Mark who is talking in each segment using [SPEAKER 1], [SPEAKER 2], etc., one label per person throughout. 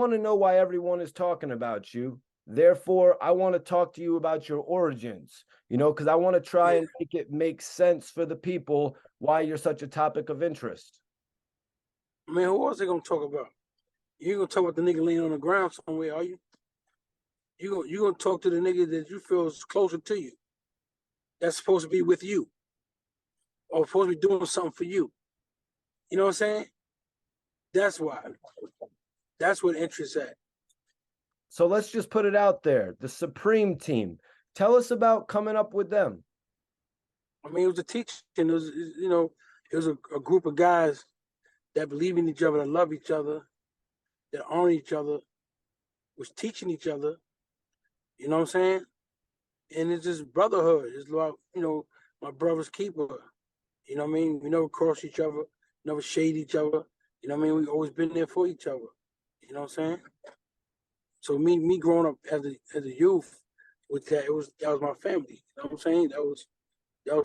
[SPEAKER 1] want to know why everyone is talking about you. Therefore, I want to talk to you about your origins, because I want to try and make it make sense for the people why you're such a topic of interest.
[SPEAKER 2] I mean, who else they gonna talk about? You ain't gonna talk about the nigga laying on the ground somewhere, are you? You gonna talk to the nigga that you feel is closer to you. That's supposed to be with you, or supposed to be doing something for you. You know what I'm saying? That's why. That's what interests at.
[SPEAKER 1] So let's just put it out there. The Supreme Team. Tell us about coming up with them.
[SPEAKER 2] I mean, it was a teaching. It was a group of guys that believe in each other, that love each other, that honor each other, was teaching each other. You know what I'm saying? And it's just brotherhood. It's like, my brother's keeper. You know what I mean? We never cross each other, never shade each other. You know what I mean? We always been there for each other. You know what I'm saying? So me growing up as a youth with that, that was my family. You know what I'm saying? That was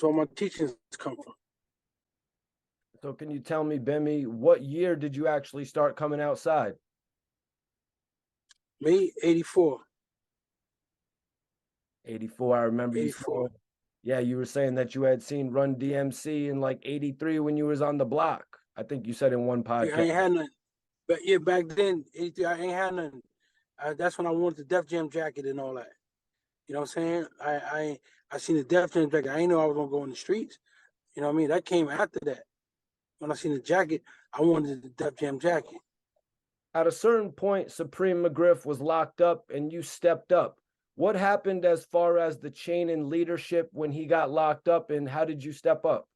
[SPEAKER 2] where my teachings come from.
[SPEAKER 1] So can you tell me, Bimmy, what year did you actually start coming outside?
[SPEAKER 2] Me, 84.
[SPEAKER 1] 84, I remember
[SPEAKER 2] 84.
[SPEAKER 1] You yeah, you were saying that you had seen Run DMC in like 83 when you was on the block. I think you said in one podcast.
[SPEAKER 2] Yeah, I ain't had nothing. But yeah, back then, 83, I ain't had nothing. That's when I wanted the Def Jam jacket and all that. You know what I'm saying? I seen the Def Jam jacket. I ain't know I was gonna go in the streets. You know what I mean? That came after that. When I seen the jacket, I wanted the Def Jam jacket.
[SPEAKER 1] At a certain point, Supreme McGriff was locked up and you stepped up. What happened as far as the chain in leadership when he got locked up, and how did you step up?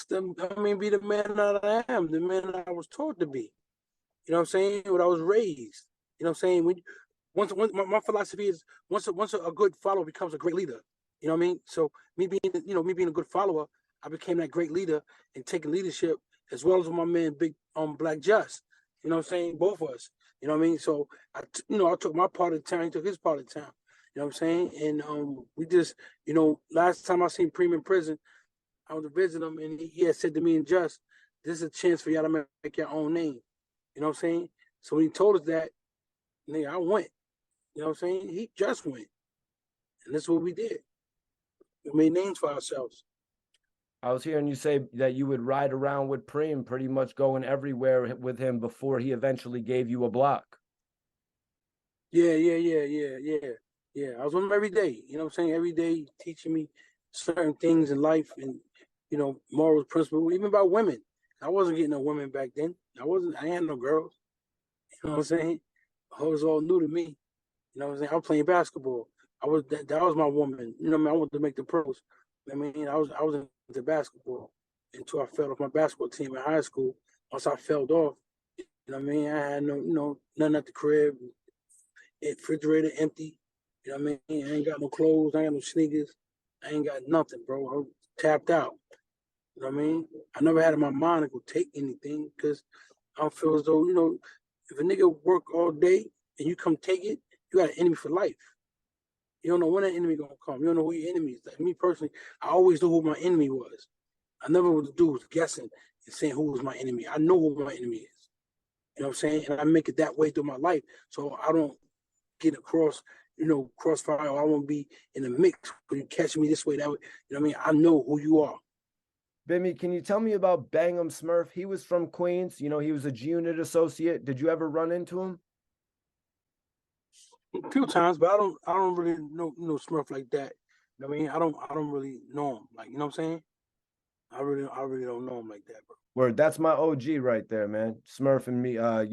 [SPEAKER 2] Be the man that I am, the man that I was taught to be. You know what I'm saying? What I was raised. You know what I'm saying? Once my philosophy is once a good follower becomes a great leader. You know what I mean? So me being a good follower, I became that great leader and taking leadership as well as my man Big Black Just. You know what I'm saying? Both of us. You know what I mean? So I took my part of the town, he took his part of the town. You know what I'm saying? And we just, last time I seen Preem in prison, I went to visit him, and he had said to me and Just, this is a chance for y'all to make your own name. You know what I'm saying? So when he told us that, nigga, I went. You know what I'm saying? He just went. And that's what we did. We made names for ourselves.
[SPEAKER 1] I was hearing you say that you would ride around with Preem, pretty much going everywhere with him before he eventually gave you a block.
[SPEAKER 2] Yeah. I was with him every day. You know what I'm saying? Every day teaching me certain things in life and, morals, principles, even about women. I wasn't getting no women back then. I had no girls. You know what I'm saying? It was all new to me. You know what I'm saying? I was playing basketball. That was my woman. You know what I mean? I wanted to make the pros. I mean, I was into basketball until I fell off my basketball team in high school. Once I fell off, you know what I mean? I had nothing at the crib. Refrigerator empty. You know what I mean? I ain't got no clothes. I ain't got no sneakers. I ain't got nothing, bro. I was tapped out. You know what I mean? I never had in my mind to go take anything because I don't feel as though, if a nigga work all day and you come take it, you got an enemy for life. You don't know when that enemy gonna come. You don't know who your enemy is. Like me personally, I always knew who my enemy was. I never would do was guessing and saying who was my enemy. I know who my enemy is. You know what I'm saying? And I make it that way through my life. So I don't get across, crossfire, or I won't be in the mix when you catch me this way, that way. You know what I mean? I know who you are.
[SPEAKER 1] Bimmy, can you tell me about Bang'em Smurf? He was from Queens. He was a G-Unit associate. Did you ever run into him?
[SPEAKER 2] A few times, but I don't really know Smurf like that. You know what I mean? I don't really know him. Like, you know what I'm saying? I really don't know him like that, bro.
[SPEAKER 1] Word, that's my OG right there, man. Smurf and me.
[SPEAKER 2] Yeah,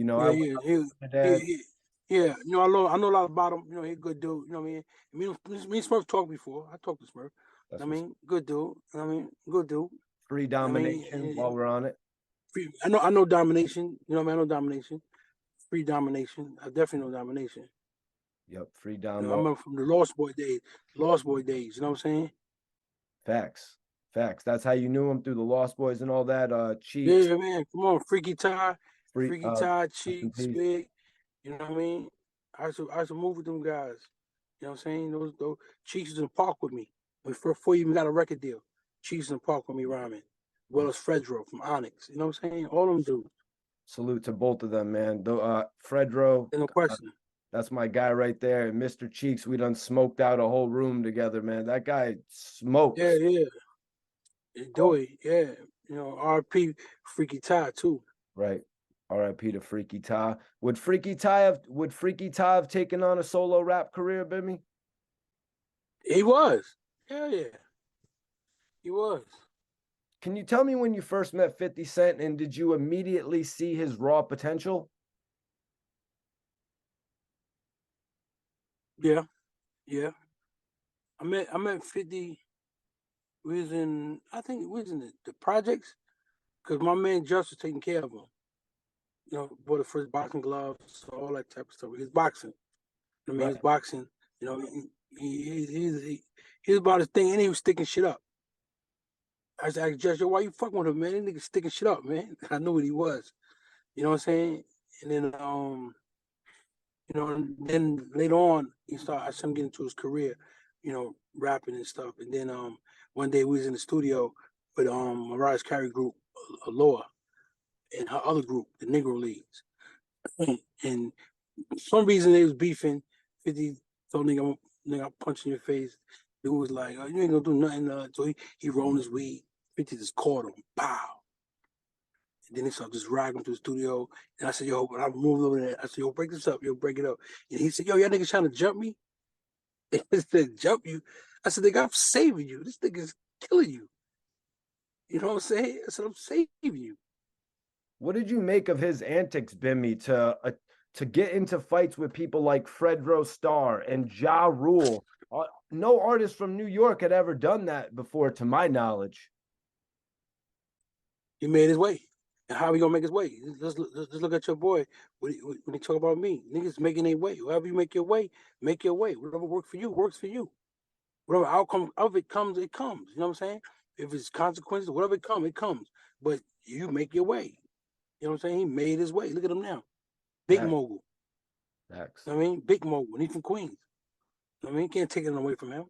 [SPEAKER 2] yeah. I know a lot about him. He's a good dude. You know what I mean? Me and Smurf talked before. I talked to Smurf. Good dude. You know what I mean? Good dude.
[SPEAKER 1] Free domination while we're on it.
[SPEAKER 2] I know domination. You know what I mean? I know domination. Free domination. I definitely know domination.
[SPEAKER 1] Yep, free down.
[SPEAKER 2] I remember from the Lost Boy days. Lost Boy days. You know what I'm saying?
[SPEAKER 1] Facts. That's how you knew him, through the Lost Boys and all that. Cheeks.
[SPEAKER 2] Yeah, man. Come on, Freaky Tie, Cheeks, Big. You know what I mean? I used to move with them guys. You know what I'm saying? Those Cheeks was in the park with me. Before you even got a record deal, Cheeks in the park with me rhyming. As well as Fredro from Onyx. You know what I'm saying? All them dudes.
[SPEAKER 1] Salute to both of them, man. The Fredro,
[SPEAKER 2] There's no question.
[SPEAKER 1] that's my guy right there. And Mr. Cheeks, we done smoked out a whole room together, man. That guy
[SPEAKER 2] Yeah,
[SPEAKER 1] smokes.
[SPEAKER 2] yeah. They do
[SPEAKER 1] Oh,
[SPEAKER 2] it. Yeah. You know, RP Freaky Ty too.
[SPEAKER 1] right. R.I.P. to Freaky Ty. Would Freaky Ty have taken on a solo rap career, Bimmy?
[SPEAKER 2] He was. Hell yeah. He was.
[SPEAKER 1] Can you tell me when you first met 50 Cent and did you immediately see his raw potential?
[SPEAKER 2] Yeah. Yeah. I met 50. We was in, I think we was in the projects because my man Just was taking care of him. You know, bought the first boxing gloves, all that type of stuff. He was boxing. I mean, he
[SPEAKER 1] Right.
[SPEAKER 2] was boxing. You know, he was about his thing, and he was sticking shit up. I said, Just, yo, why you fucking with him, man? That nigga sticking shit up, man. I knew what he was. You know what I'm saying? And then, and then later on, I saw him get into his career, rapping and stuff. And then, one day we was in the studio with Mariah's Carey group, Aloha, and her other group, the Negro Leagues. And for some reason they was beefing. 50 told nigga, I'm punching your face. Dude was like, oh, you ain't gonna do nothing. So he rolled his weed. 50 just caught him. Pow. And then they started just dragging to the studio. And I said, yo, when I moved over there, I said, yo, break this up, yo, break it up. And he said, yo, y'all niggas trying to jump me? He said, jump you. I said, nigga, I'm saving you. This nigga's killing you. You know what I'm saying? I said, I'm saving you.
[SPEAKER 1] What did you make of his antics, Bimmy, to get into fights with people like Fredro Starr and Ja Rule? No artist from New York had ever done that before, to my knowledge.
[SPEAKER 2] He made his way. And how he gonna make his way? Let's look at your boy when he talk about me. Niggas making their way. However you make your way, make your way. Whatever works for you, works for you. Whatever outcome of it comes, it comes. You know what I'm saying? If it's consequences, whatever it comes, it comes. But you make your way. You know what I'm saying? He made his way. Look at him now. Big
[SPEAKER 1] Facts.
[SPEAKER 2] mogul.
[SPEAKER 1] Facts.
[SPEAKER 2] You know what I mean? Big mogul. And he's from Queens. You know what I mean? Can't take it away from him.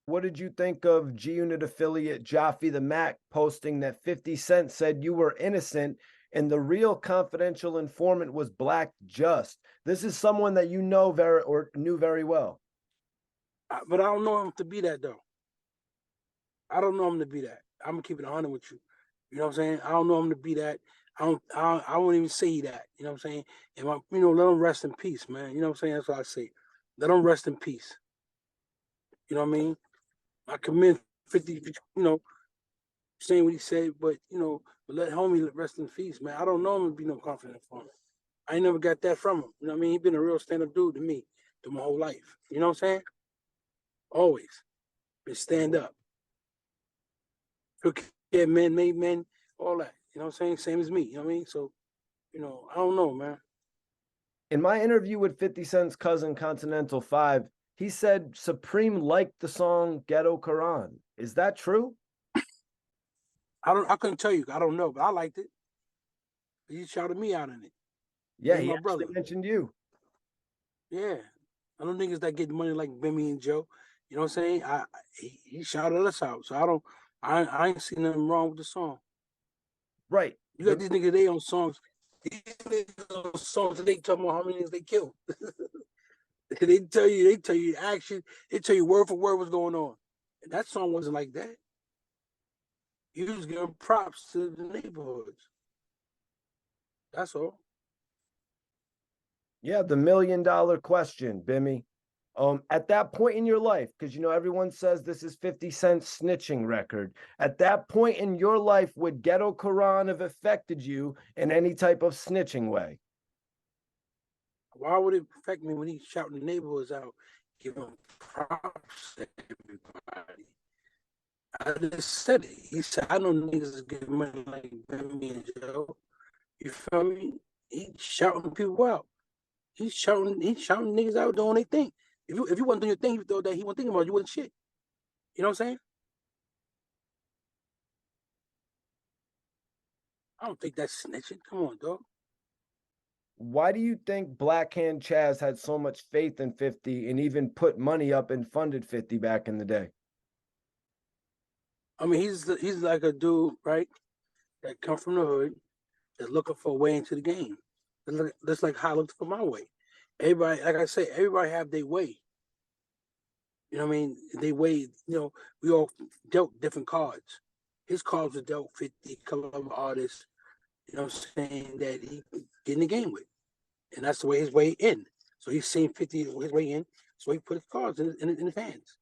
[SPEAKER 1] What did you think of G Unit affiliate Jaffe the Mac posting that 50 Cent said you were innocent and the real confidential informant was Black Just? This is someone that you know very or knew very well.
[SPEAKER 2] But I don't know him to be that though. I don't know him to be that. I'm gonna keep it 100 with you. You know what I'm saying? I don't know him to be that. I won't even say that. You know what I'm saying? And let him rest in peace, man. You know what I'm saying? That's what I say. Let him rest in peace. You know what I mean? I commend 50, saying what he said, but let homie rest in peace, man. I don't know him to be no confident for him. I ain't never got that from him. You know what I mean? He been a real stand-up dude to me through my whole life. You know what I'm saying? Always been stand up. Took care of men, made men, all that. You know what I'm saying? Same as me. You know what I mean? So, I don't know, man.
[SPEAKER 1] In my interview with 50 Cent's cousin Continental 5, he said Supreme liked the song Ghetto Qu'ran. Is that true?
[SPEAKER 2] I couldn't tell you. I don't know, but I liked it. He shouted me out in it.
[SPEAKER 1] Yeah,
[SPEAKER 2] He's
[SPEAKER 1] he
[SPEAKER 2] my
[SPEAKER 1] actually
[SPEAKER 2] brother.
[SPEAKER 1] mentioned you.
[SPEAKER 2] Yeah. I know niggas that get money like Bimmy and Joe. You know what I'm saying? He shouted us out. So I ain't seen nothing wrong with the song.
[SPEAKER 1] Right.
[SPEAKER 2] You got these niggas, they on songs. These niggas on songs, they talking about how many niggas they killed. They tell you action, they tell you word for word what's going on. And that song wasn't like that. He was giving props to the neighborhoods. That's all.
[SPEAKER 1] Yeah, the $1 million question, Bimmy. At that point in your life, because everyone says this is 50 Cent's snitching record. At that point in your life, would Ghetto Qu'ran have affected you in any type of snitching way?
[SPEAKER 2] Why would it affect me when he's shouting the neighborhoods out, giving props to everybody? I just said it. He said, I know niggas is getting money like Bimmy and Joe. You feel me? He's shouting people out. He's shouting niggas out doing their thing. If you wasn't doing your thing, you thought that he wasn't thinking about you, wasn't shit. You know what I'm saying? I don't think that's snitching. Come on, dog.
[SPEAKER 1] Why do you think Black Hand Chaz had so much faith in 50 and even put money up and funded 50 back in the day?
[SPEAKER 2] I mean, he's like a dude, right? That come from the hood. that's looking for a way into the game. That's like how I looked for my way. Everybody, like I say, everybody have their way. You know what I mean? They way, we all dealt different cards. His cards were dealt 50 color of artists, you know what I'm saying, that he get in the game with. And that's the way his way in. So he's seen 50 his way in. So he put his cards in his hands.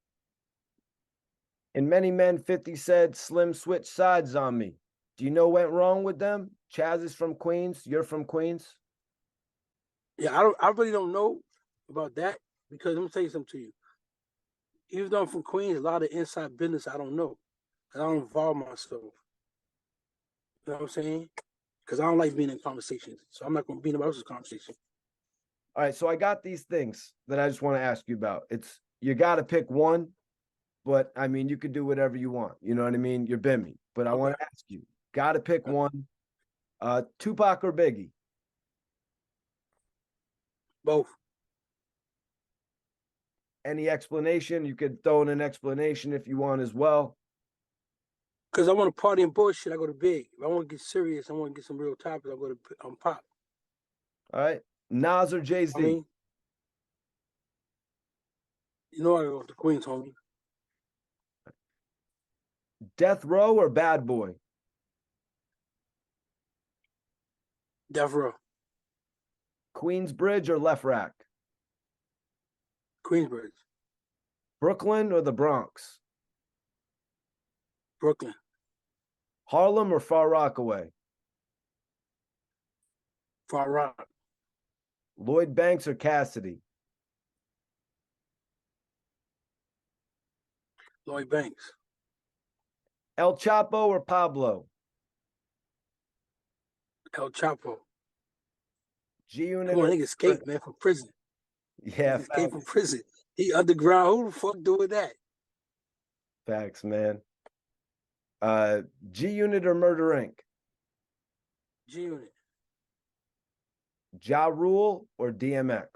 [SPEAKER 1] In Many Men, 50 said, Slim switched sides on me. Do you know what went wrong with them? Chaz is from Queens. You're from Queens.
[SPEAKER 2] Yeah, I really don't know about that because I'm gonna tell you something to you. Even though I'm from Queens, a lot of inside business I don't know. Cause I don't involve myself. You know what I'm saying? Because I don't like being in conversations. So I'm not gonna be in anybody else's conversation.
[SPEAKER 1] All right, so I got these things that I just want to ask you about. It's you got to pick one, but I mean you could do whatever you want. You know what I mean? You're Bimmy, but I want to ask you, got to pick one. Tupac or Biggie?
[SPEAKER 2] Both.
[SPEAKER 1] Any explanation? You could throw in an explanation if you want as well.
[SPEAKER 2] Because I want to party and bullshit, I go to Big. If I want to get serious, I want to get some real topics, I go to Pop.
[SPEAKER 1] All right, Nas or Jay-Z?
[SPEAKER 2] I mean, you know I go to Queens, homie.
[SPEAKER 1] Death Row or Bad Boy?
[SPEAKER 2] Death Row.
[SPEAKER 1] Queensbridge or Left Rack?
[SPEAKER 2] Queensbridge.
[SPEAKER 1] Brooklyn or the Bronx?
[SPEAKER 2] Brooklyn.
[SPEAKER 1] Harlem or Far Rockaway?
[SPEAKER 2] Far Rock.
[SPEAKER 1] Lloyd Banks or Cassidy?
[SPEAKER 2] Lloyd Banks.
[SPEAKER 1] El Chapo or Pablo?
[SPEAKER 2] El Chapo.
[SPEAKER 1] G-Unit.
[SPEAKER 2] Come on, nigga escaped, man, from prison.
[SPEAKER 1] Yeah,
[SPEAKER 2] he escaped from prison. He underground. Who the fuck doing that?
[SPEAKER 1] Facts, man. G-Unit or Murder Inc?
[SPEAKER 2] G-Unit.
[SPEAKER 1] Ja Rule or DMX?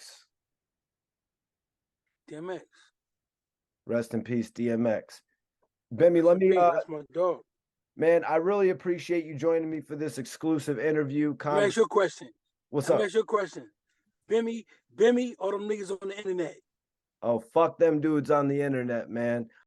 [SPEAKER 2] DMX.
[SPEAKER 1] Rest in peace, DMX. Bimmy, let me
[SPEAKER 2] that's my dog.
[SPEAKER 1] Man, I really appreciate you joining me for this exclusive interview.
[SPEAKER 2] Let me ask you a question.
[SPEAKER 1] What's
[SPEAKER 2] Let
[SPEAKER 1] up?
[SPEAKER 2] me ask you a question. Bimmy, all them niggas on the internet.
[SPEAKER 1] Oh, fuck them dudes on the internet, man.